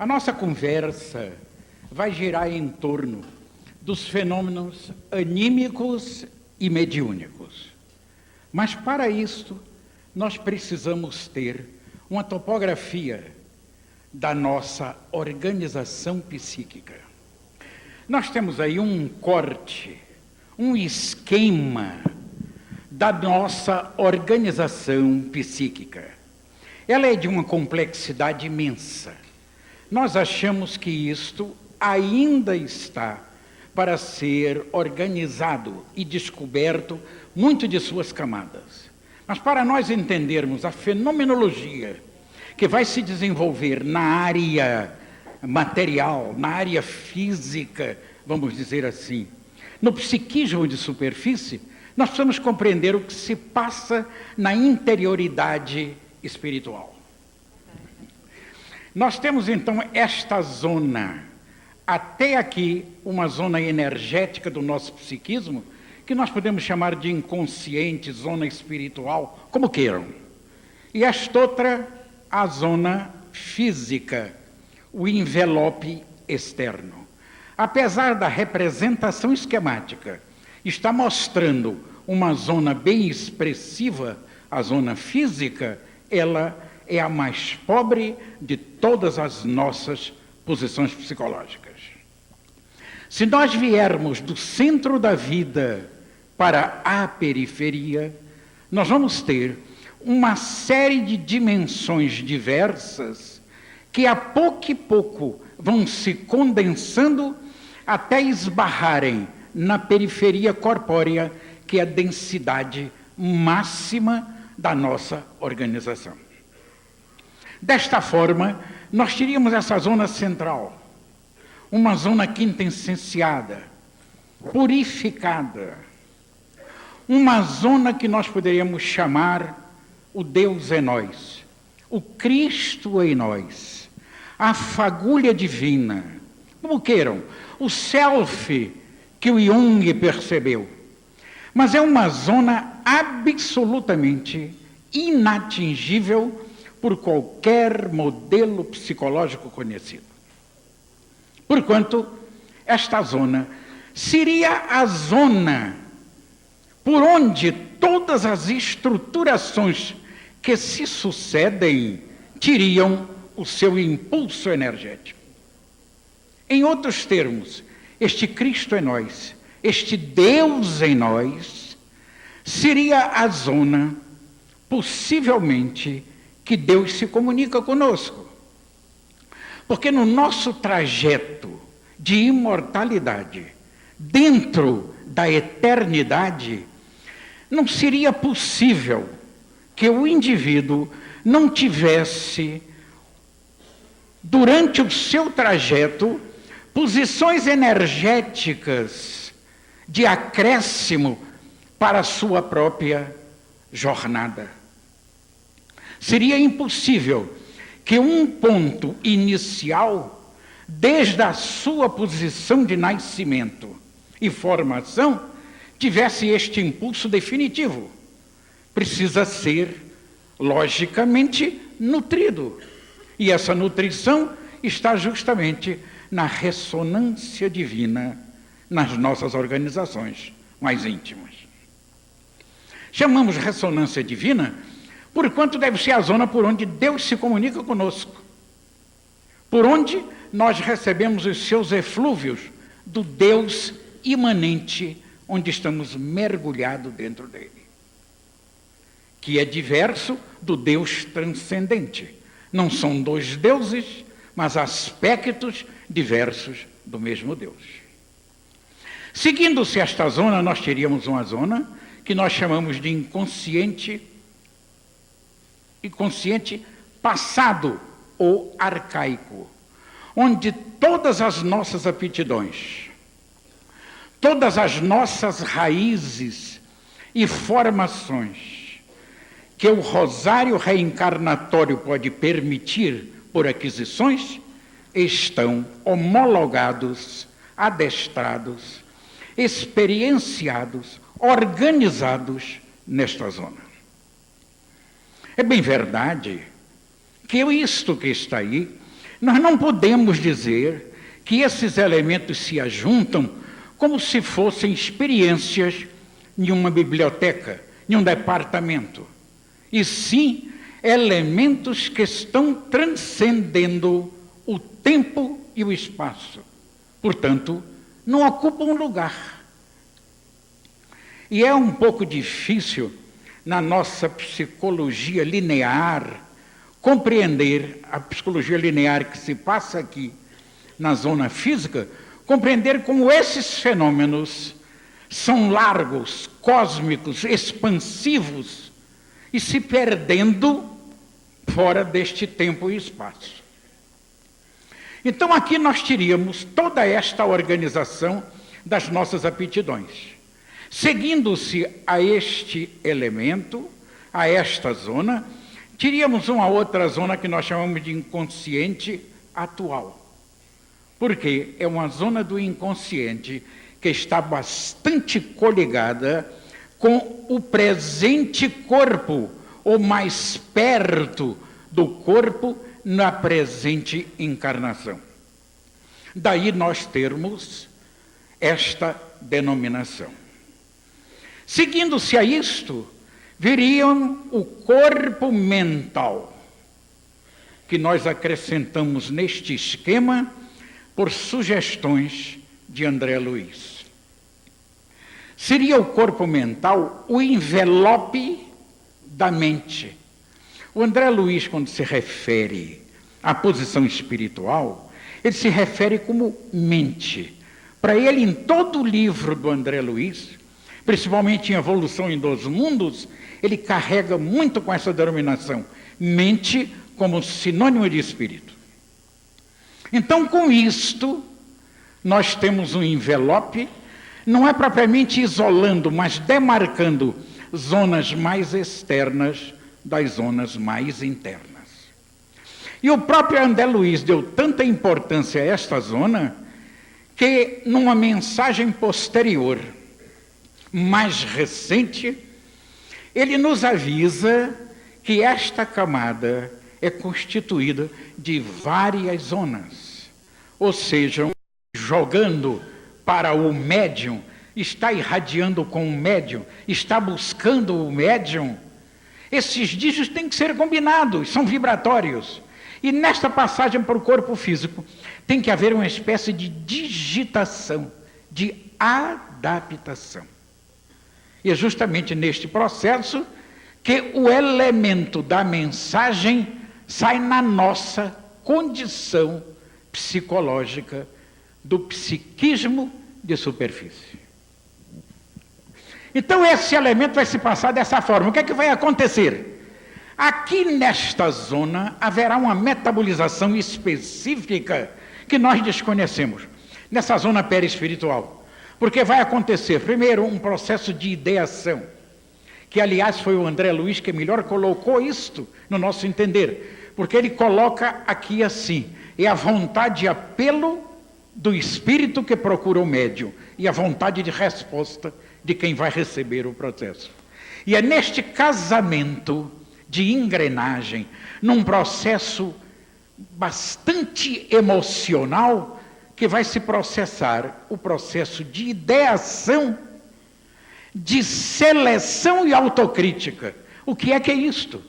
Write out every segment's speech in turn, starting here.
A nossa conversa vai girar em torno dos fenômenos anímicos e mediúnicos. Mas para isto, nós precisamos ter uma topografia da nossa organização psíquica. Nós temos aí um corte, um esquema da nossa organização psíquica. Ela é de uma complexidade imensa. Nós achamos que isto ainda está para ser organizado e descoberto muito de suas camadas. Mas para nós entendermos a fenomenologia que vai se desenvolver na área material, na área física, vamos dizer assim, no psiquismo de superfície, nós precisamos compreender o que se passa na interioridade espiritual. Nós temos então esta zona, até aqui, uma zona energética do nosso psiquismo, que nós podemos chamar de inconsciente, zona espiritual, como queiram. E esta outra, a zona física, o envelope externo. Apesar da representação esquemática, está mostrando uma zona bem expressiva, a zona física, ela é a mais pobre de todas as nossas posições psicológicas. Se nós viermos do centro da vida para a periferia, nós vamos ter uma série de dimensões diversas que a pouco e pouco vão se condensando até esbarrarem na periferia corpórea, que é a densidade máxima da nossa organização. Desta forma, nós teríamos essa zona central, uma zona quintessenciada, purificada, uma zona que nós poderíamos chamar o Deus em nós, o Cristo em nós, a fagulha divina, como queiram, o self que o Jung percebeu. Mas é uma zona absolutamente inatingível por qualquer modelo psicológico conhecido. Porquanto, esta zona seria a zona por onde todas as estruturações que se sucedem teriam o seu impulso energético. Em outros termos, este Cristo em nós, este Deus em nós, seria a zona, possivelmente, que Deus se comunica conosco. Porque no nosso trajeto de imortalidade, dentro da eternidade, não seria possível que o indivíduo não tivesse, durante o seu trajeto, posições energéticas de acréscimo para a sua própria jornada. Seria impossível que um ponto inicial, desde a sua posição de nascimento e formação, tivesse este impulso definitivo. Precisa ser, logicamente, nutrido. E essa nutrição está justamente na ressonância divina nas nossas organizações mais íntimas. Chamamos ressonância divina porquanto deve ser a zona por onde Deus se comunica conosco, por onde nós recebemos os seus eflúvios do Deus imanente, onde estamos mergulhados dentro dele, que é diverso do Deus transcendente. Não são dois deuses, mas aspectos diversos do mesmo Deus. Seguindo-se esta zona, nós teríamos uma zona que nós chamamos de inconsciente passado ou arcaico, onde todas as nossas aptidões, todas as nossas raízes e formações que o rosário reencarnatório pode permitir por aquisições, estão homologados, adestrados, experienciados, organizados nesta zona. É bem verdade que isto que está aí Nós não podemos dizer que esses elementos se ajuntam como se fossem experiências em uma biblioteca, em um departamento, e sim elementos que estão transcendendo o tempo e o espaço. Portanto, não ocupam lugar. E é um pouco difícil, na nossa psicologia linear, compreender a psicologia linear que se passa aqui na zona física, compreender como esses fenômenos são largos, cósmicos, expansivos e se perdendo fora deste tempo e espaço. Então aqui nós teríamos toda esta organização das nossas aptidões. Seguindo-se a este elemento, a esta zona, teríamos uma outra zona que nós chamamos de inconsciente atual. Porque é uma zona do inconsciente que está bastante coligada com o presente corpo, ou mais perto do corpo na presente encarnação. Daí nós termos esta denominação. Seguindo-se a isto, viriam o corpo mental, que nós acrescentamos neste esquema por sugestões de André Luiz. Seria o corpo mental o envelope da mente. O André Luiz, quando se refere à posição espiritual, ele se refere como mente. Para ele, em todo o livro do André Luiz, principalmente em Evolução em Dois Mundos, ele carrega muito com essa denominação, mente como sinônimo de espírito. Então, com isto, nós temos um envelope, não é propriamente isolando, mas demarcando zonas mais externas das zonas mais internas. E o próprio André Luiz deu tanta importância a esta zona, que numa mensagem posterior, mais recente, ele nos avisa que esta camada é constituída de várias zonas, ou seja, jogando para o médium, está irradiando com o médium, está buscando o médium. Esses dígitos têm que ser combinados, são vibratórios. E nesta passagem para o corpo físico, tem que haver uma espécie de digitação, de adaptação. E é justamente neste processo que o elemento da mensagem sai na nossa condição psicológica do psiquismo de superfície. Então esse elemento vai se passar dessa forma. O que é que vai acontecer? Aqui nesta zona haverá uma metabolização específica que nós desconhecemos, nessa zona perispiritual. Porque vai acontecer, primeiro, um processo de ideação, que aliás foi o André Luiz que melhor colocou isto no nosso entender, porque ele coloca aqui assim, é a vontade de apelo do espírito que procura o médium e a vontade de resposta de quem vai receber o processo. E é neste casamento de engrenagem, num processo bastante emocional, que vai se processar o processo de ideação, de seleção e autocrítica. O que é isto?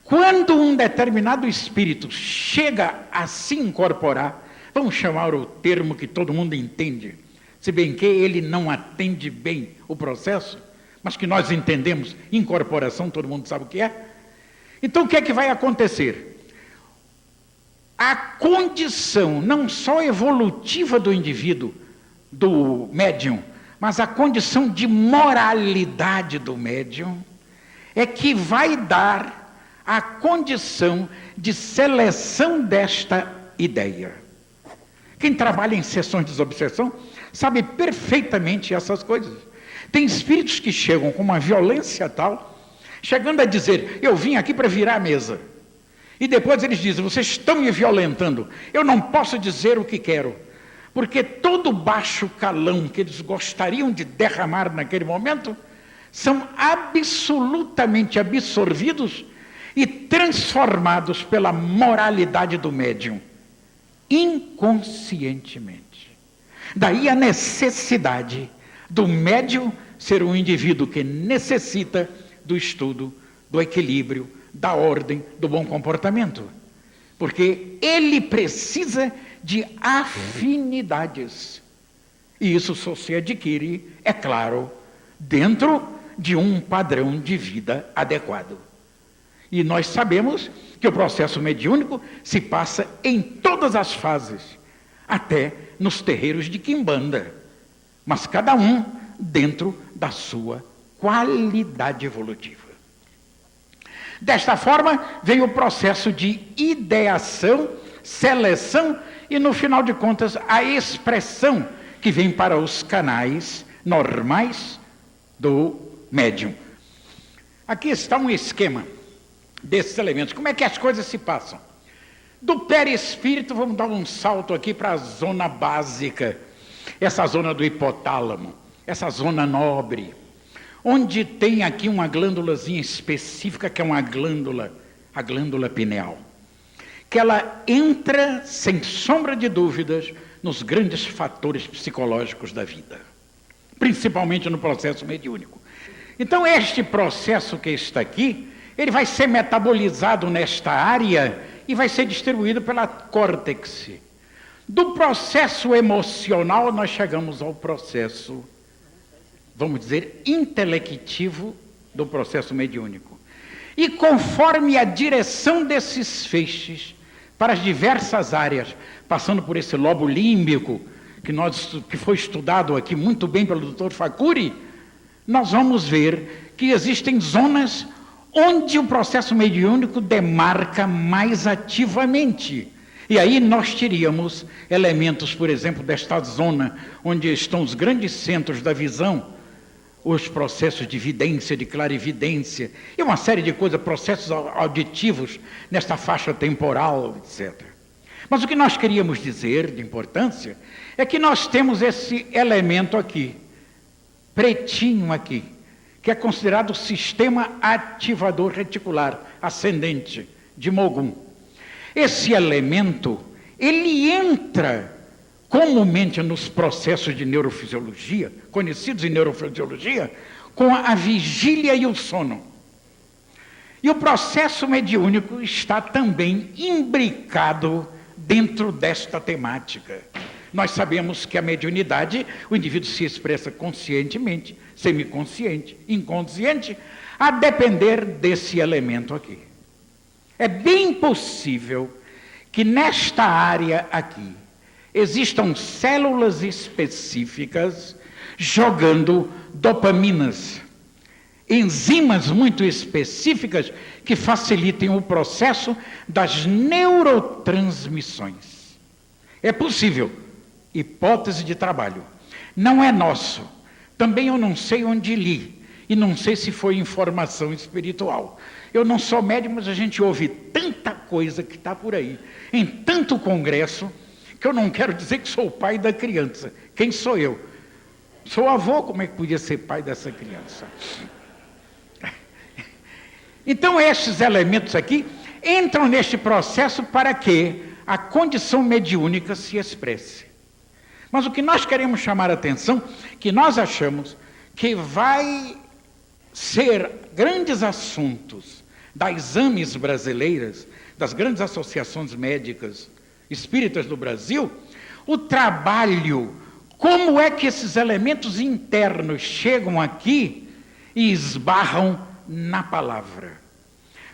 Quando um determinado espírito chega a se incorporar, vamos chamar o termo que todo mundo entende, se bem que ele não atende bem o processo, mas que nós entendemos, incorporação, todo mundo sabe o que é. Então o que é que vai acontecer? A condição, não só evolutiva do indivíduo, do médium, mas a condição de moralidade do médium, é que vai dar a condição de seleção desta ideia. Quem trabalha em sessões de desobsessão sabe perfeitamente essas coisas. Tem espíritos que chegam com uma violência tal, chegando a dizer, eu vim aqui para virar a mesa. E depois eles dizem, vocês estão me violentando, eu não posso dizer o que quero, porque todo baixo calão que eles gostariam de derramar naquele momento, são absolutamente absorvidos e transformados pela moralidade do médium, inconscientemente. Daí a necessidade do médium ser um indivíduo que necessita do estudo, do equilíbrio, da ordem, do bom comportamento. Porque ele precisa de afinidades. E isso só se adquire, é claro, dentro de um padrão de vida adequado. E nós sabemos que o processo mediúnico se passa em todas as fases, até nos terreiros de quimbanda, mas cada um dentro da sua qualidade evolutiva. Desta forma, vem o processo de ideação, seleção e, no final de contas, a expressão que vem para os canais normais do médium. Aqui está um esquema desses elementos. Como é que as coisas se passam? Do perispírito, vamos dar um salto aqui para a zona básica, essa zona do hipotálamo, essa zona nobre, onde tem aqui uma glândulazinha específica, que é uma glândula, a glândula pineal, que ela entra, sem sombra de dúvidas, nos grandes fatores psicológicos da vida, principalmente no processo mediúnico. Então, este processo que está aqui, ele vai ser metabolizado nesta área e vai ser distribuído pela córtex. Do processo emocional, nós chegamos ao processo, vamos dizer, intelectivo do processo mediúnico. E conforme a direção desses feixes para as diversas áreas, passando por esse lobo límbico, que foi estudado aqui muito bem pelo Dr. Facuri, nós vamos ver que existem zonas onde o processo mediúnico demarca mais ativamente. E aí nós teríamos elementos, por exemplo, desta zona, onde estão os grandes centros da visão, os processos de vidência, de clarividência, e uma série de coisas, processos auditivos nesta faixa temporal, etc. Mas o que nós queríamos dizer de importância é que nós temos esse elemento aqui, pretinho aqui, que é considerado o sistema ativador reticular ascendente de Mogum. Esse elemento, ele entra comumente nos processos de neurofisiologia, conhecidos em neurofisiologia, com a vigília e o sono. E o processo mediúnico está também imbricado dentro desta temática. Nós sabemos que a mediunidade, o indivíduo se expressa conscientemente, semiconsciente, inconsciente, a depender desse elemento aqui. É bem possível que nesta área aqui existam células específicas jogando dopaminas, enzimas muito específicas que facilitem o processo das neurotransmissões. É possível, hipótese de trabalho. Não é nosso. Também eu não sei onde li, e não sei se foi informação espiritual. Eu não sou médium, mas a gente ouve tanta coisa que está por aí, em tanto congresso, que eu não quero dizer que sou o pai da criança. Quem sou eu? Sou avô, como é que podia ser pai dessa criança? Então, esses elementos aqui entram neste processo para que a condição mediúnica se expresse. Mas o que nós queremos chamar a atenção, que nós achamos que vai ser grandes assuntos das exames brasileiras, das grandes associações médicas espíritas do Brasil, o trabalho, como é que esses elementos internos chegam aqui e esbarram na palavra.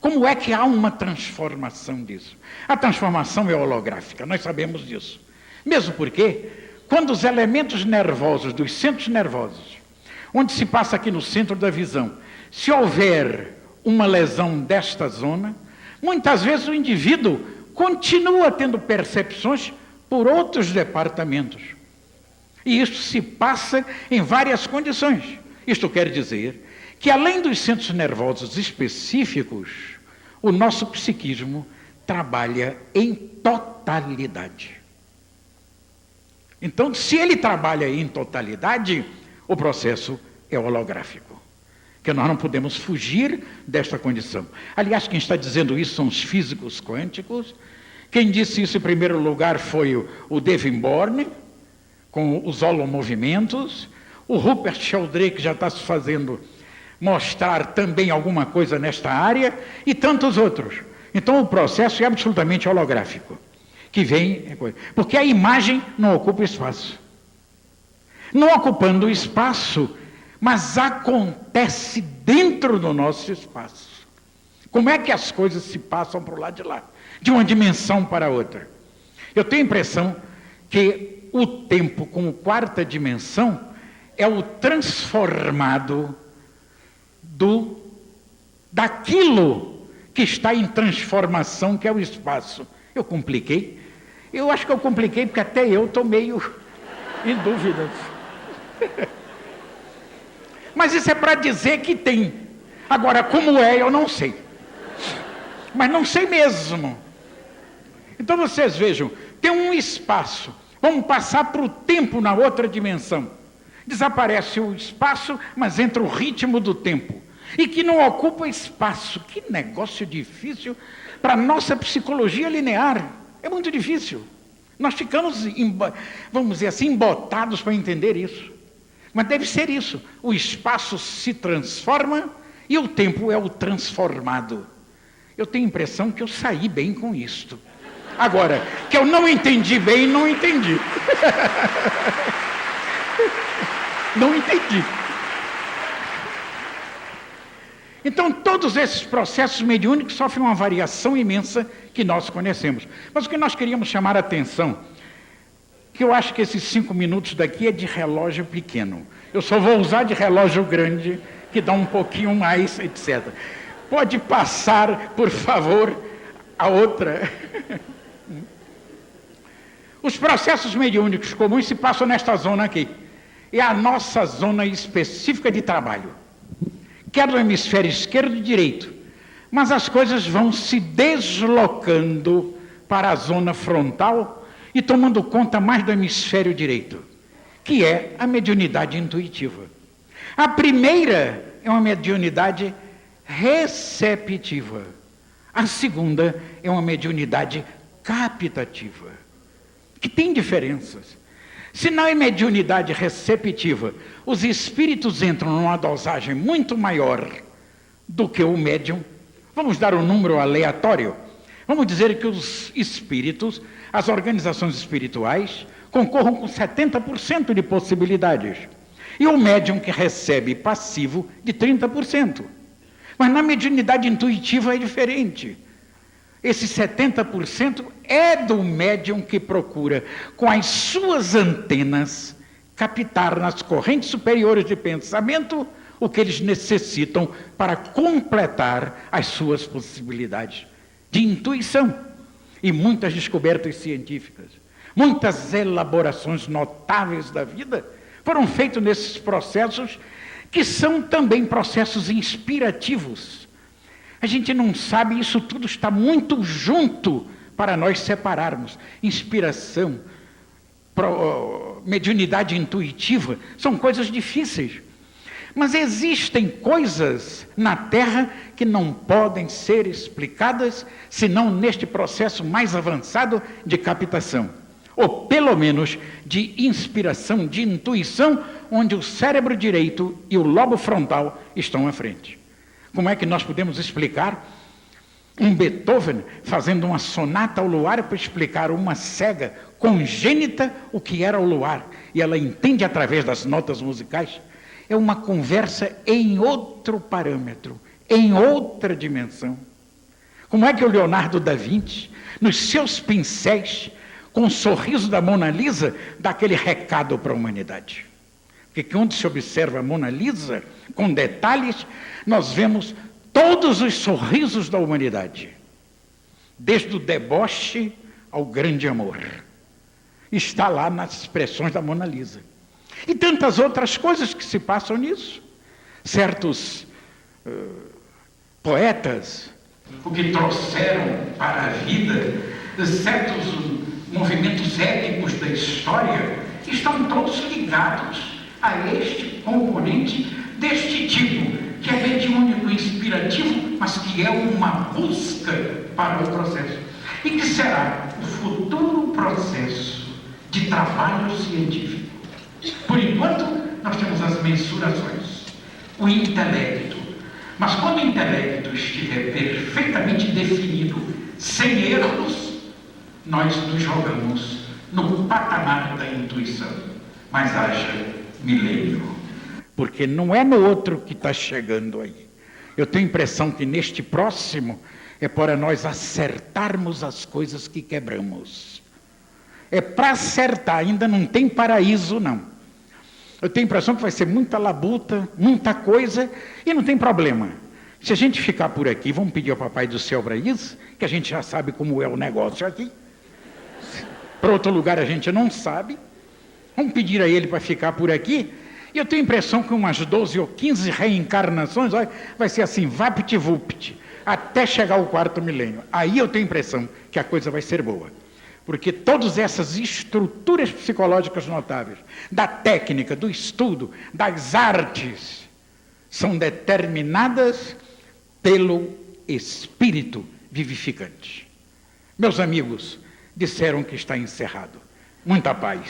Como é que há uma transformação disso? A transformação é holográfica, nós sabemos disso. Mesmo porque, quando os elementos nervosos, dos centros nervosos, onde se passa aqui no centro da visão, se houver uma lesão desta zona, muitas vezes o indivíduo continua tendo percepções por outros departamentos. E isso se passa em várias condições. Isto quer dizer que, além dos centros nervosos específicos, o nosso psiquismo trabalha em totalidade. Então, se ele trabalha em totalidade, o processo é holográfico. que nós não podemos fugir desta condição. Aliás, quem está dizendo isso são os físicos quânticos. Quem disse isso em primeiro lugar foi o Devenborn, com os holomovimentos. O Rupert Sheldrake já está se fazendo mostrar também alguma coisa nesta área, e tantos outros. Então o processo é absolutamente holográfico, que vem, porque a imagem não ocupa espaço. Não ocupando o espaço, mas acontece dentro do nosso espaço. Como é que as coisas se passam para o lado de lá, de uma dimensão para outra? Eu tenho a impressão que o tempo, como quarta dimensão, é o transformado daquilo que está em transformação, que é o espaço. Eu compliquei? Eu acho que eu compliquei porque até eu estou meio em dúvidas. Mas isso é para dizer que tem. Agora, como é, eu não sei. Mas não sei mesmo. Então vocês vejam, tem um espaço. Vamos passar para o tempo na outra dimensão. Desaparece o espaço, mas entra o ritmo do tempo. E que não ocupa espaço. Que negócio difícil para a nossa psicologia linear. É muito difícil. Nós ficamos, vamos dizer assim, embotados para entender isso. Mas deve ser isso. O espaço se transforma e o tempo é o transformado. Eu tenho a impressão que eu saí bem com isto. Agora, que eu não entendi bem, não entendi. Não entendi. Então, todos esses processos mediúnicos sofrem uma variação imensa que nós conhecemos. Mas o que nós queríamos chamar a atenção, que eu acho que esses 5 minutos daqui é de relógio pequeno. Eu só vou usar de relógio grande, que dá um pouquinho mais, etc. Pode passar, por favor, a outra. Os processos mediúnicos comuns se passam nesta zona aqui. É a nossa zona específica de trabalho. Quer do hemisfério esquerdo e direito. Mas as coisas vão se deslocando para a zona frontal e tomando conta mais do hemisfério direito, que é a mediunidade intuitiva. A primeira é uma mediunidade receptiva. A segunda é uma mediunidade captativa, que tem diferenças. Se não é mediunidade receptiva, os espíritos entram numa dosagem muito maior do que o médium. Vamos dar um número aleatório. Vamos dizer que os espíritos, as organizações espirituais, concorram com 70% de possibilidades. E o médium que recebe passivo de 30%. Mas na mediunidade intuitiva é diferente. Esse 70% é do médium que procura, com as suas antenas, captar nas correntes superiores de pensamento o que eles necessitam para completar as suas possibilidades de intuição. E muitas descobertas científicas, muitas elaborações notáveis da vida foram feitas nesses processos, que são também processos inspirativos. A gente não sabe, isso tudo está muito junto para nós separarmos. Inspiração, mediunidade intuitiva, são coisas difíceis. Mas existem coisas na Terra que não podem ser explicadas, senão neste processo mais avançado de captação. Ou pelo menos de inspiração, de intuição, onde o cérebro direito e o lobo frontal estão à frente. Como é que nós podemos explicar um Beethoven fazendo uma sonata ao luar para explicar uma cega congênita o que era o luar? E ela entende através das notas musicais. É uma conversa em outro parâmetro, em outra dimensão. Como é que o Leonardo da Vinci, nos seus pincéis, com o sorriso da Mona Lisa, dá aquele recado para a humanidade? Porque quando se observa a Mona Lisa, com detalhes, nós vemos todos os sorrisos da humanidade, desde o deboche ao grande amor. Está lá nas expressões da Mona Lisa. E tantas outras coisas que se passam nisso. Certos poetas, o que trouxeram para a vida certos movimentos épicos da história, estão todos ligados a este componente deste tipo que é mediúnico e inspirativo, mas que é uma busca para o processo. E que será o futuro processo de trabalho científico. Por enquanto, nós temos as mensurações, o intelecto. Mas quando o intelecto estiver perfeitamente definido, sem erros, nós nos jogamos no patamar da intuição. Mas haja milênio. Porque não é no outro que está chegando aí. Eu tenho a impressão que neste próximo é para nós acertarmos as coisas que quebramos. É para acertar, ainda não tem paraíso, não. Eu tenho a impressão que vai ser muita labuta, muita coisa, e não tem problema. Se a gente ficar por aqui, vamos pedir ao Papai do Céu para isso, que a gente já sabe como é o negócio aqui. Para outro lugar a gente não sabe. Vamos pedir a ele para ficar por aqui. E eu tenho a impressão que umas 12 ou 15 reencarnações, olha, vai ser assim, vapt-vupt, até chegar ao 4º milênio. Aí eu tenho a impressão que a coisa vai ser boa. Porque todas essas estruturas psicológicas notáveis, da técnica, do estudo, das artes, são determinadas pelo Espírito vivificante. Meus amigos, disseram que está encerrado. Muita paz.